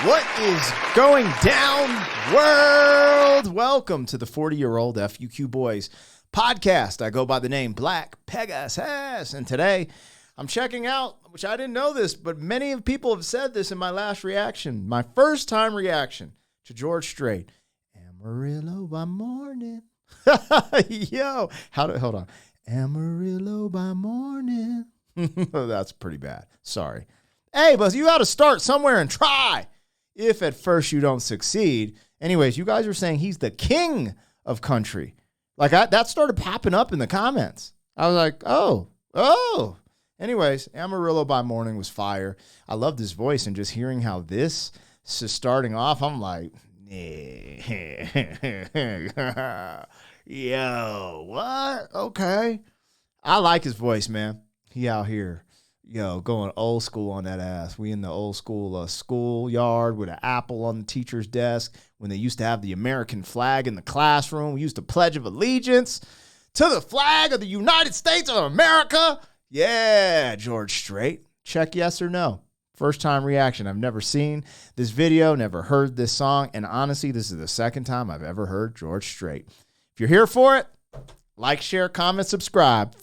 What is going down, world? Welcome to the 40-year-old FUQ Boys podcast. I go by the name Black Pegasus, and today I'm checking out, which I didn't know this, but many people have said this in my last reaction, my first time reaction to George Strait. Amarillo by morning. Yo, hold on. Amarillo by morning. That's pretty bad. Sorry. Hey, but you got to start somewhere and try. If at first you don't succeed. Anyways, you guys are saying he's the king of country. Like that started popping up in the comments. I was like, oh. Anyways, Amarillo by morning was fire. I loved his voice, and just hearing how this is starting off, I'm like, yo, what? Okay. I like his voice, man. He out here. Yo, going old school on that ass. We in the old school schoolyard with an apple on the teacher's desk when they used to have the American flag in the classroom. We used to pledge of allegiance to the flag of the United States of America. Yeah, George Strait. Check yes or no. First time reaction. I've never seen this video, never heard this song, and honestly, this is the second time I've ever heard George Strait. If you're here for it, like, share, comment, subscribe.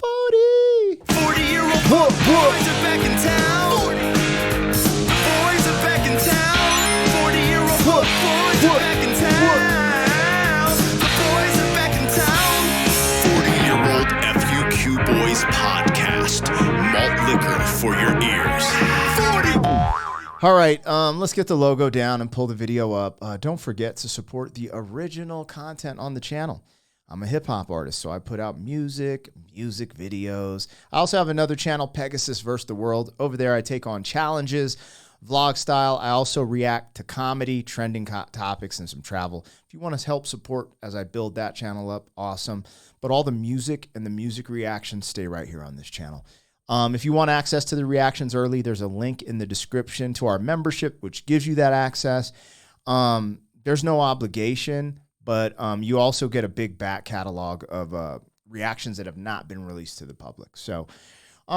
40-year-old boys are back in town. 40. The boys are back in town. 40-year-old boys are back in town. The boys are back in town. 40-year-old FUQ Boys podcast. Malt liquor for your ears. 40. All right, let's get the logo down and pull the video up. Don't forget to support the original content on the channel. I'm a hip-hop artist, so I put out music videos. I also have another channel, Pegasus vs. the World. Over there, I take on challenges, vlog style. I also react to comedy, trending topics, and some travel. If you want to help support as I build that channel up, awesome. But all the music and the music reactions stay right here on this channel. If you want access to the reactions early, there's a link in the description to our membership, which gives you that access. There's no obligation. But you also get a big back catalog of reactions that have not been released to the public. So,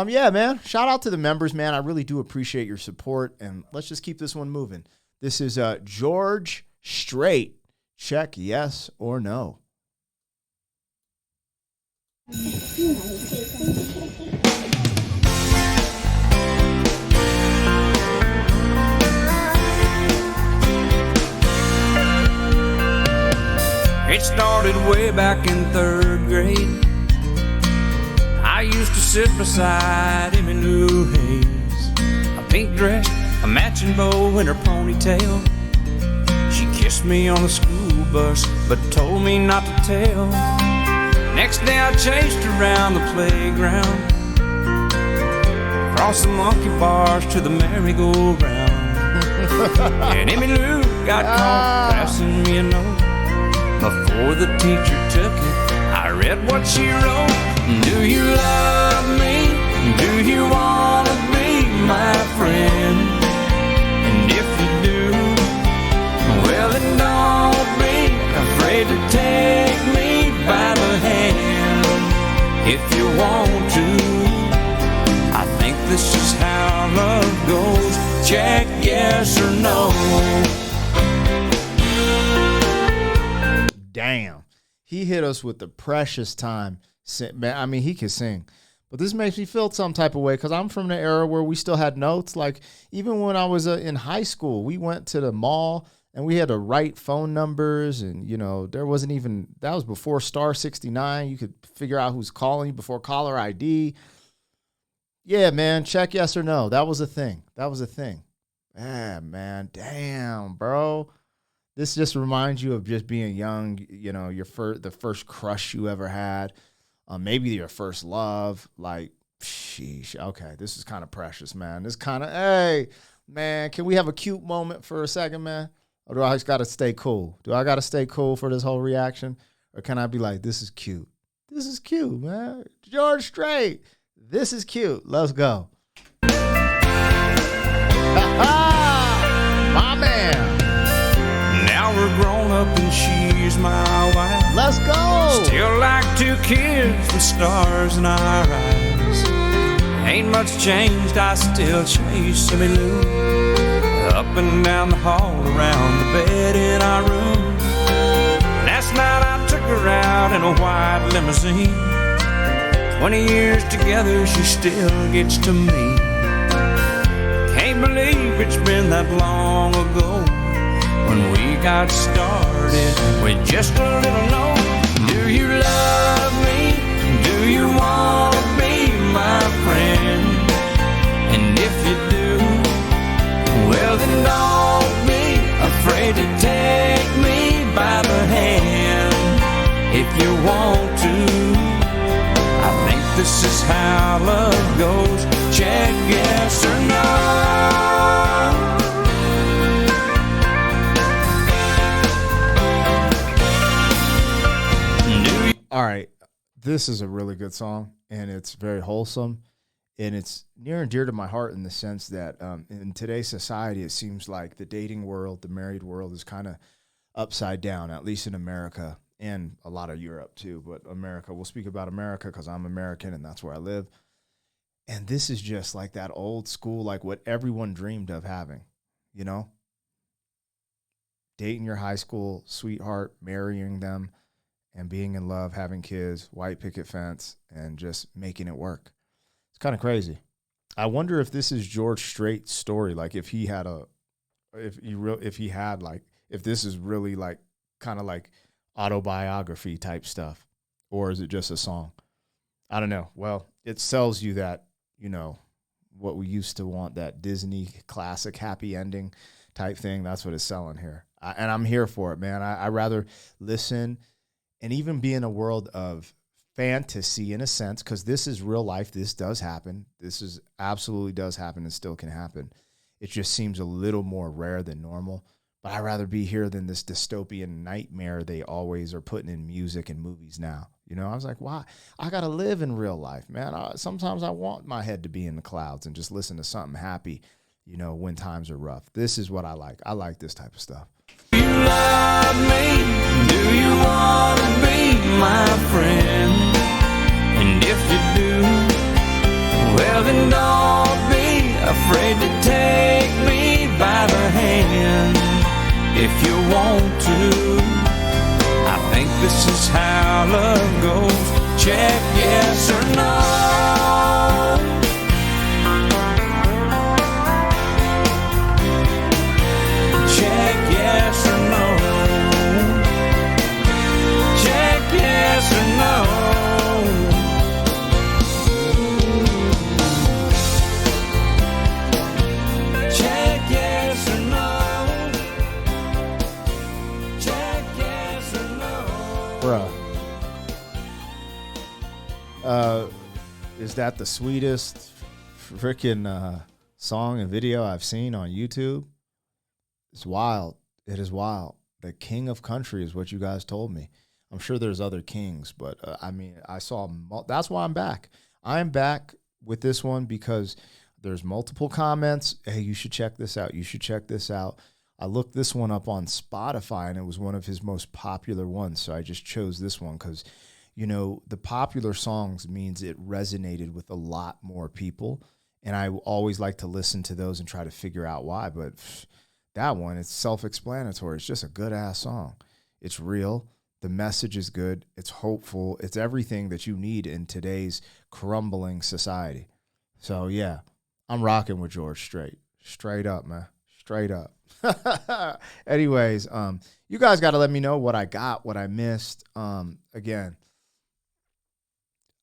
yeah, man, shout out to the members, man. I really do appreciate your support. And let's just keep this one moving. This is George Strait. Check yes or no. It started way back in 3rd grade. I used to sit beside Emmy Lou Hayes. A pink dress, a matching bow, and her ponytail. She kissed me on the school bus, but told me not to tell. Next day I chased around the playground, across the monkey bars to the merry-go-round. And Emmy Lou got caught passing me a note. Before the teacher took it, I read what she wrote. Do you love me? Do you want to be my friend? And if you do, well then don't be afraid to take me by the hand. If you want to, I think this is how love goes. Check yes or no. Damn, he hit us with the precious time. Man, I mean, he can sing. But this makes me feel some type of way because I'm from the era where we still had notes. Like, even when I was in high school, we went to the mall and we had to write phone numbers. And, you know, there wasn't even, that was before Star 69. You could figure out who's calling you before caller ID. Yeah, man, check yes or no. That was a thing. Yeah, man, damn, bro. This just reminds you of just being young, you know, the first crush you ever had, maybe your first love. Like, sheesh, okay, this is kind of precious, man. This kind of, hey, man, can we have a cute moment for a second, man? Or do I just got to stay cool? Do I got to stay cool for this whole reaction? Or can I be like, this is cute? This is cute, man. George Strait, this is cute. Let's go. My man. Now we're grown up and she's my wife. Let's go. Still like two kids with stars in our eyes. Ain't much changed, I still chase Emmy Lou. up and down the hall, around the bed in our room. Last night I took her out in a white limousine. 20 years together, she still gets to me. Can't believe it's been that long ago when we got started with just a little note. Do you love me? Do you want to be my friend? And if you do, well then don't be afraid to take me by the hand. If you want to, I think this is how love goes. Check yes or no. All right. This is a really good song, and it's very wholesome, and it's near and dear to my heart in the sense that in today's society, it seems like the dating world, the married world is kind of upside down, at least in America and a lot of Europe too. But America, we'll speak about America because I'm American and that's where I live. And this is just like that old school, like what everyone dreamed of having, you know? Dating your high school sweetheart, marrying them, and being in love, having kids, white picket fence, and just making it work. It's kind of crazy. I wonder if this is George Strait's story. Like if he had if this is really like kind of like autobiography type stuff, or is it just a song? I don't know. Well, it sells you that, you know, what we used to want, that Disney classic happy ending type thing. That's what it's selling here. And I'm here for it, man. I rather listen and even be in a world of fantasy in a sense, because this is real life. This does happen. This is absolutely does happen and still can happen. It just seems a little more rare than normal. But I'd rather be here than this dystopian nightmare they always are putting in music and movies now. You know, I was like, why? I got to live in real life, man. Sometimes I want my head to be in the clouds and just listen to something happy, you know, when times are rough. This is what I like. I like this type of stuff. Do you love me? Do you want to be my friend? And if you do, well then don't be afraid to take me by the hand. If you want to, I think this is how love goes. Check yes or no. Check yes or no. Check yes or no. Check yes or no. Check yes or no. Bruh. Is that the sweetest freaking song and video I've seen on YouTube? It's wild. It is wild. The king of country is what you guys told me. I'm sure there's other kings, but I mean, I saw, that's why I'm back. I'm back with this one because there's multiple comments. Hey, you should check this out. You should check this out. I looked this one up on Spotify and it was one of his most popular ones. So I just chose this one because, you know, the popular songs means it resonated with a lot more people. And I always like to listen to those and try to figure out why, but that one, it's self-explanatory. It's just a good-ass song. It's real. The message is good. It's hopeful. It's everything that you need in today's crumbling society. So, yeah, I'm rocking with George Strait. Straight up, man. Straight up. Anyways, you guys got to let me know what I got, what I missed. Again,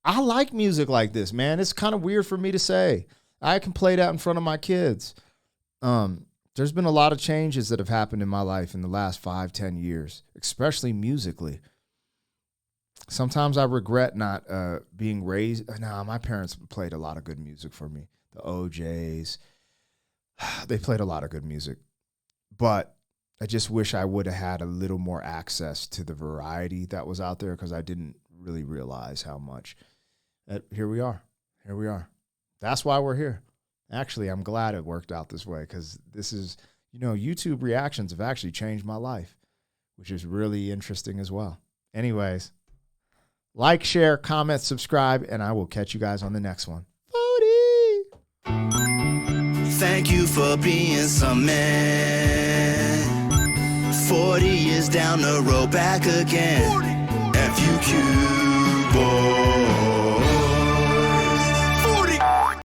I like music like this, man. It's kind of weird for me to say. I can play that in front of my kids. There's been a lot of changes that have happened in my life in the last 5-10 years, especially musically. Sometimes I regret not being raised. Nah, my parents played a lot of good music for me. The OJs, they played a lot of good music. But I just wish I would have had a little more access to the variety that was out there because I didn't really realize how much. Here we are. Here we are. That's why we're here. Actually, I'm glad it worked out this way because this is, you know, YouTube reactions have actually changed my life, which is really interesting as well. Anyways, like, share, comment, subscribe, and I will catch you guys on the next one. 40. thank you for being some man. 40 years down the road, back again. FUQ boy.